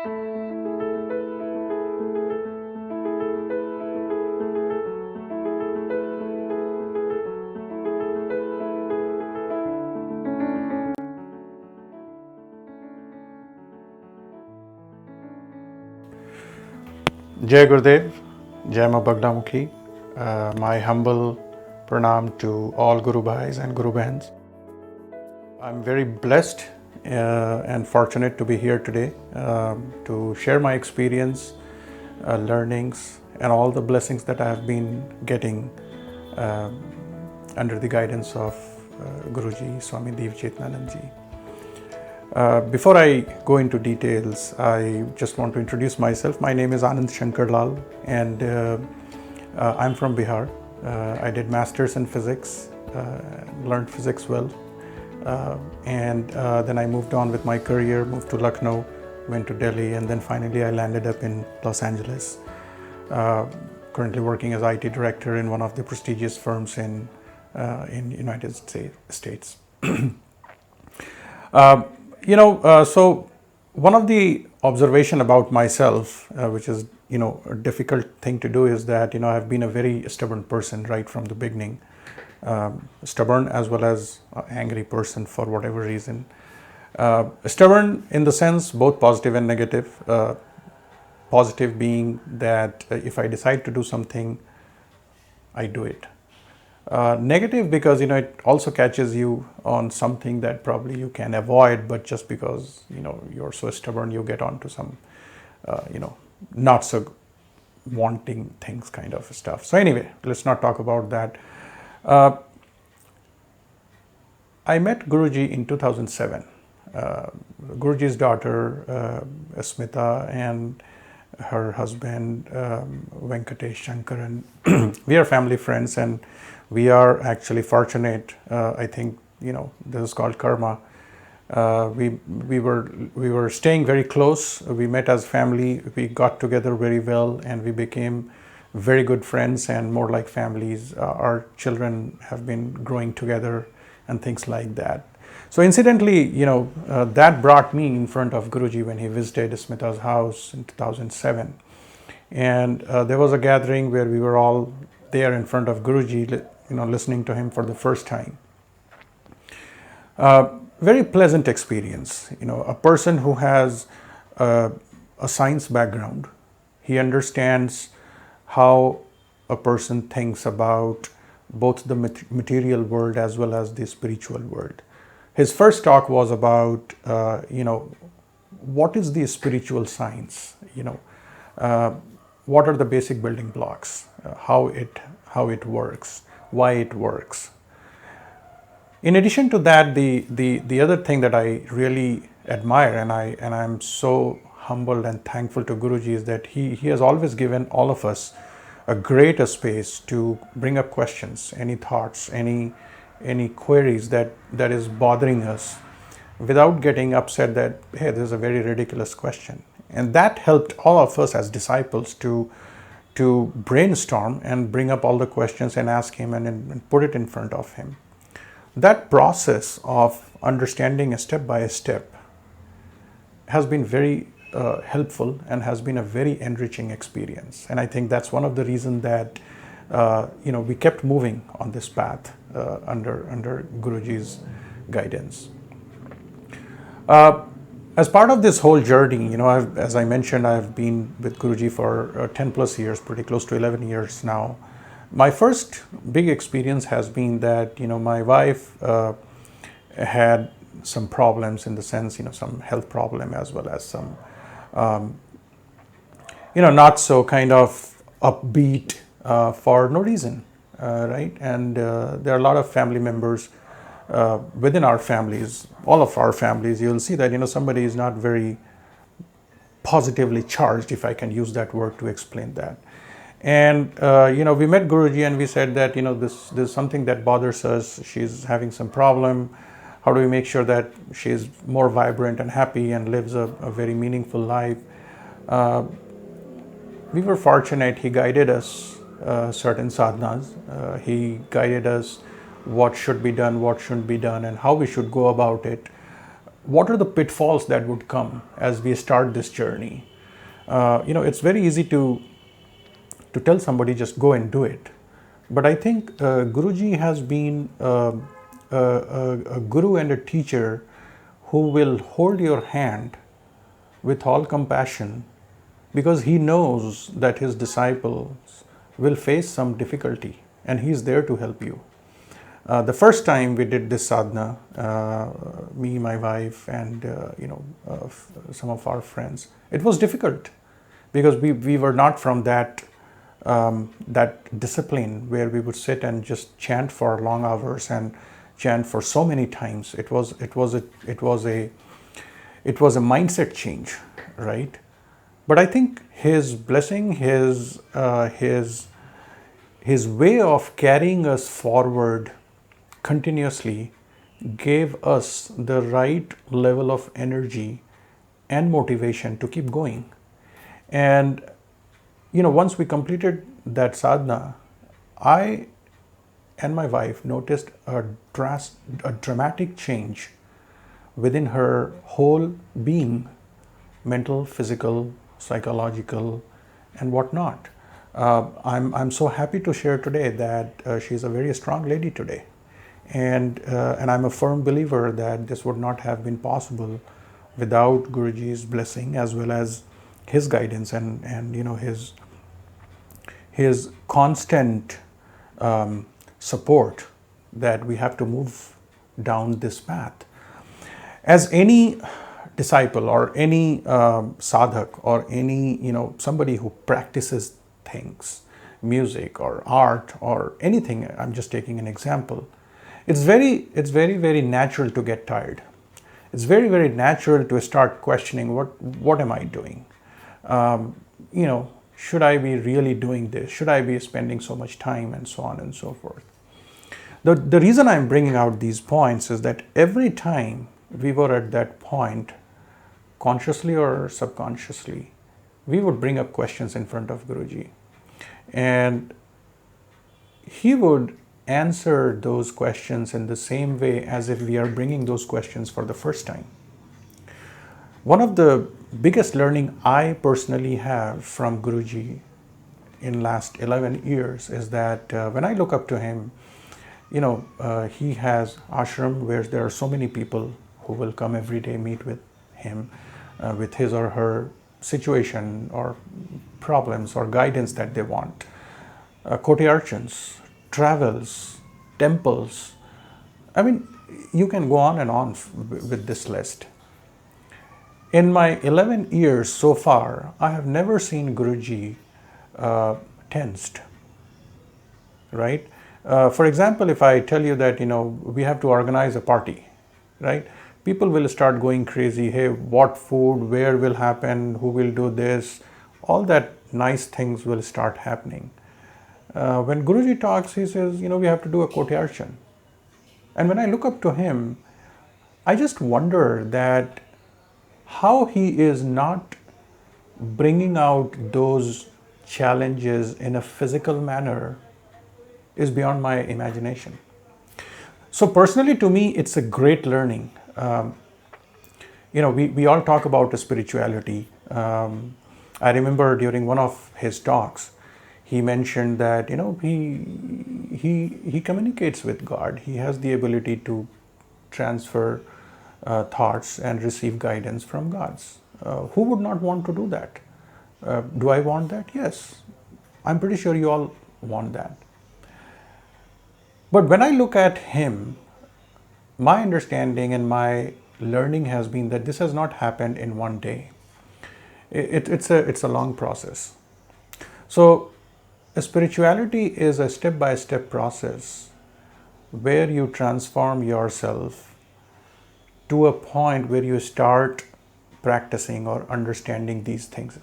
Jai Gurudev, Jai Ma Bagdamukhi. My humble pranam to all Guru Bhais and Guru Bahans. I'm very blessed and fortunate to be here today to share my experience, learnings, and all the blessings that I have been getting under the guidance of Guruji, Swami Chetnanand ji. Before I go into details, I just want to introduce myself. My name is Anand Shankarlal, and I'm from Bihar. I did masters in physics, learned physics well, and then I moved on with my career, moved to Lucknow, went to Delhi, and then finally I landed up in Los Angeles. Currently working as IT director in one of the prestigious firms in United States. So one of the observation about myself, which is, a difficult thing to do, is that, I've been a very stubborn person right from the beginning. Stubborn as well as angry person for whatever reason. Stubborn in the sense both positive and negative. Positive being that if I decide to do something, I do it. Negative because it also catches you on something that probably you can avoid, but just because you're so stubborn, you get onto some not so wanting things kind of stuff. So anyway, let's not talk about that. I met Guruji in 2007. Guruji's daughter Smita and her husband Venkatesh Shankaran, we are family friends, and we are actually fortunate. I think this is called karma. We were staying very close. We met as family. We got together very well, and we became very good friends and more like families. Our children have been growing together and things like that. So incidentally, that brought me in front of Guruji when he visited Smita's house in 2007. And there was a gathering where we were all there in front of Guruji, listening to him for the first time. Very pleasant experience. A person who has a science background, he understands how a person thinks about both the material world as well as the spiritual world. His first talk was about, what is the spiritual science? What are the basic building blocks? How it works? Why it works? In addition to that, the other thing that I really admire, and I'm so humbled and thankful to Guruji, is that he has always given all of us a great space to bring up questions, any thoughts, any queries that is bothering us, without getting upset that, hey, this is a very ridiculous question. And that helped all of us as disciples to brainstorm and bring up all the questions and ask him and put it in front of him. That process of understanding step by step has been very helpful and has been a very enriching experience. And I think that's one of the reasons that we kept moving on this path under Guruji's guidance. As part of this whole journey, as I mentioned, I've been with Guruji for 10 plus years, pretty close to 11 years now. My first big experience has been that, my wife had some problems in the sense, some health problem as well as some, not so kind of upbeat for no reason, right? And there are a lot of family members within our families, all of our families. You'll see that somebody is not very positively charged, if I can use that word to explain that. And we met Guruji and we said that this is something that bothers us. She's having some problem. How do we make sure that she's more vibrant and happy and lives a very meaningful life? We were fortunate. He guided us certain sadhanas. He guided us what should be done, what shouldn't be done, and how we should go about it. what are the pitfalls that would come as we start this journey? It's very easy to tell somebody just go and do it. But I think Guruji has been a guru and a teacher who will hold your hand with all compassion, because he knows that his disciples will face some difficulty and he's there to help you. The first time we did this sadhana, me, my wife, and some of our friends, it was difficult because we were not from that discipline where we would sit and just chant for long hours and chant for so many times. It was a mindset change, right? But I think his blessing, his way of carrying us forward continuously gave us the right level of energy and motivation to keep going. And once we completed that sadhana, I and my wife noticed a dramatic change within her whole being, mental, physical, psychological, and whatnot. I'm so happy to share today that she's a very strong lady today, and I'm a firm believer that this would not have been possible without Guruji's blessing as well as his guidance and his constant support that we have to move down this path. As any disciple or any sadhak or any somebody who practices things, music or art or anything, I'm just taking an example, it's very very natural to get tired. It's very very natural to start questioning what am I doing. Should I be really doing this? Should I be spending so much time, and so on and so forth. The reason I'm bringing out these points is that every time we were at that point, consciously or subconsciously, we would bring up questions in front of Guruji, and he would answer those questions in the same way as if we are bringing those questions for the first time. One of the biggest learning I personally have from Guruji in last 11 years is that when I look up to him, he has ashram where there are so many people who will come every day, meet with him with his or her situation or problems or guidance that they want. Koti archons, travels, temples. I mean, you can go on and on with this list. In my 11 years so far, I have never seen Guruji tensed, right? For example, if I tell you that, we have to organize a party, right? People will start going crazy. Hey, what food, where will happen, who will do this? All that nice things will start happening. When Guruji talks, he says, we have to do a Koti Archan. And when I look up to him, I just wonder that how he is not bringing out those challenges in a physical manner is beyond my imagination. So personally, to me, it's a great learning. We all talk about spirituality. I remember during one of his talks, he mentioned that he communicates with God. He has the ability to transfer thoughts and receive guidance from gods. Who would not want to do that? Do I want that? Yes. I'm pretty sure you all want that. But when I look at him, my understanding and my learning has been that this has not happened in one day. It's a long process. So spirituality is a step-by-step process where you transform yourself to a point where you start practicing or understanding these things.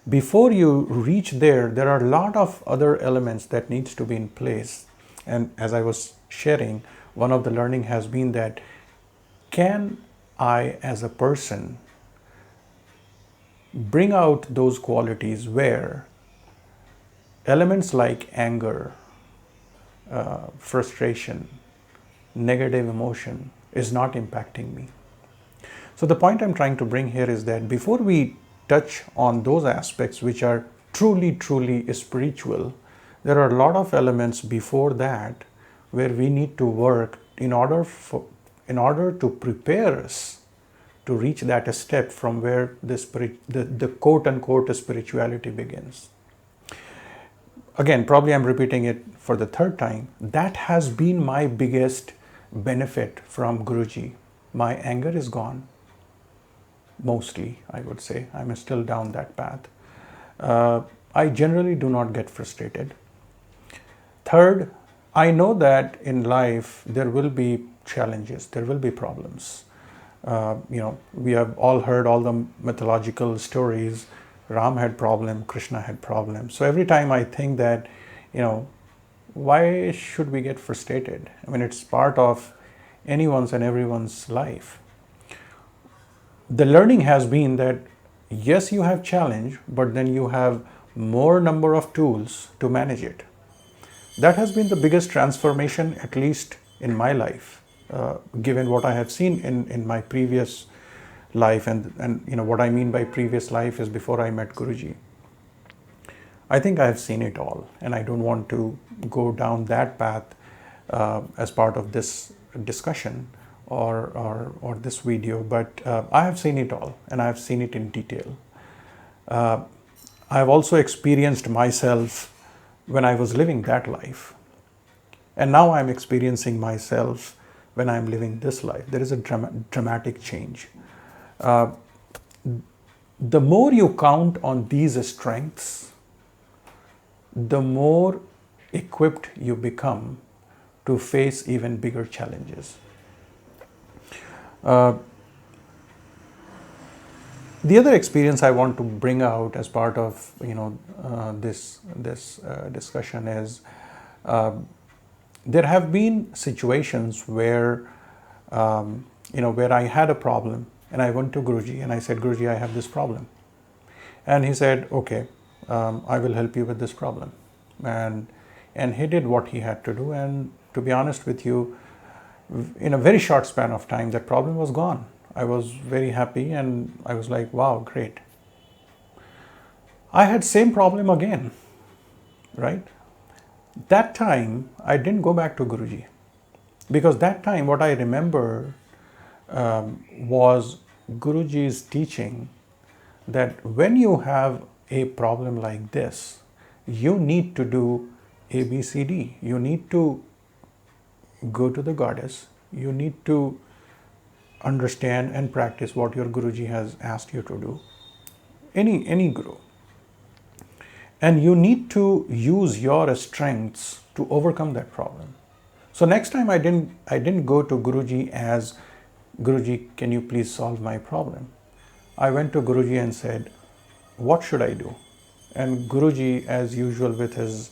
Before you reach there, there are a lot of other elements that needs to be in place. And as I was sharing, one of the learning has been that can I as a person bring out those qualities where elements like anger, frustration, negative emotion is not impacting me. So the point I'm trying to bring here is that before we touch on those aspects which are truly spiritual, there are a lot of elements before that where we need to work in order to prepare us to reach that step from where the quote unquote spirituality begins. Again, probably I'm repeating it for the third time. That has been my biggest benefit from Guruji. My anger is gone. Mostly, I would say. I'm still down that path. I generally do not get frustrated. Third, I know that in life there will be challenges, there will be problems. We have all heard all the mythological stories. Ram had problem, Krishna had problem. So every time I think that, why should we get frustrated? I mean, it's part of anyone's and everyone's life. The learning has been that yes, you have challenge, but then you have more number of tools to manage it. That has been the biggest transformation, at least in my life, given what I have seen in my previous life. And what I mean by previous life is before I met Guruji. I think I have seen it all, and I don't want to go down that path as part of this discussion or this video, but I have seen it all, and I have seen it in detail. I have also experienced myself when I was living that life, and now I'm experiencing myself when I'm living this life. There is a dramatic change. The more you count on these strengths, the more equipped you become to face even bigger challenges. The other experience I want to bring out as part of this discussion is there have been situations where where I had a problem and I went to Guruji and I said, Guruji, I have this problem, and he said, okay, I will help you with this problem, and he did what he had to do, and to be honest with you, in a very short span of time, that problem was gone. I was very happy and I was like, wow, great. I had same problem again, right? That time, I didn't go back to Guruji, because that time what I remember was Guruji's teaching that when you have a problem like this, you need to do A, B, C, D. You need to go to the goddess. You need to understand and practice what your Guruji has asked you to do. Any Guru. And you need to use your strengths to overcome that problem. So next time I didn't go to Guruji as, Guruji, can you please solve my problem? I went to Guruji and said, what should I do? And Guruji, as usual, with his,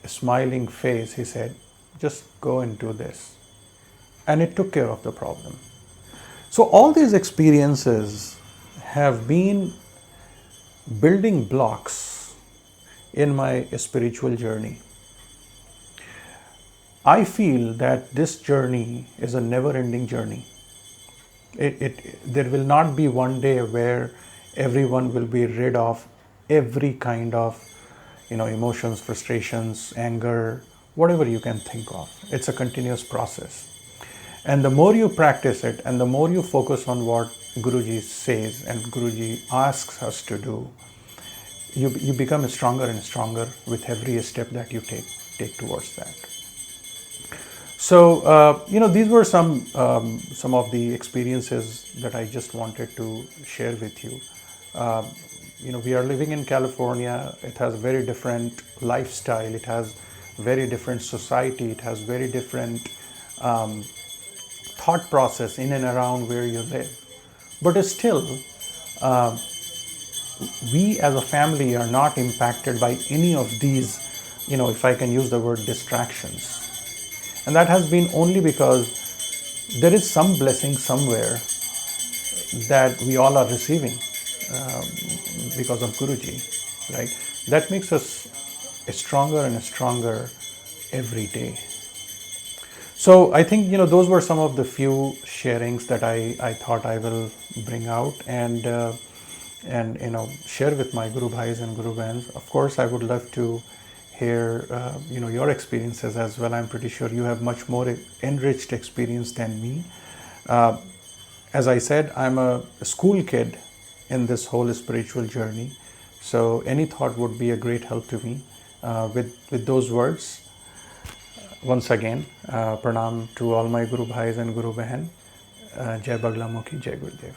smiling face, he said, just go and do this. And it took care of the problem. So all these experiences have been building blocks in my spiritual journey. I feel that this journey is a never-ending journey. There will not be one day where everyone will be rid of every kind of emotions, frustrations, anger, whatever you can think of. It's a continuous process. And the more you practice it and the more you focus on what Guruji says and Guruji asks us to do, you become stronger and stronger with every step that you take towards that. So, these were some of the experiences that I just wanted to share with you. We are living in California. It has very different lifestyle. It has very different society. It has very different thought process in and around where you live. But still, we as a family are not impacted by any of these, if I can use the word, distractions. And that has been only because there is some blessing somewhere that we all are receiving because of Guruji, right? That makes us stronger and stronger every day. So I think, those were some of the few sharings that I thought I will bring out and share with my Guru Bhais and Guru Bahns. Of course, I would love to hear your experiences as well. I'm pretty sure you have much more enriched experience than me. As I said, I'm a school kid in this whole spiritual journey. So any thought would be a great help to me. With those words, once again, pranam to all my Guru Bhais and Guru Bahan. Jai Bagla Mukhi, Jai Gurudev.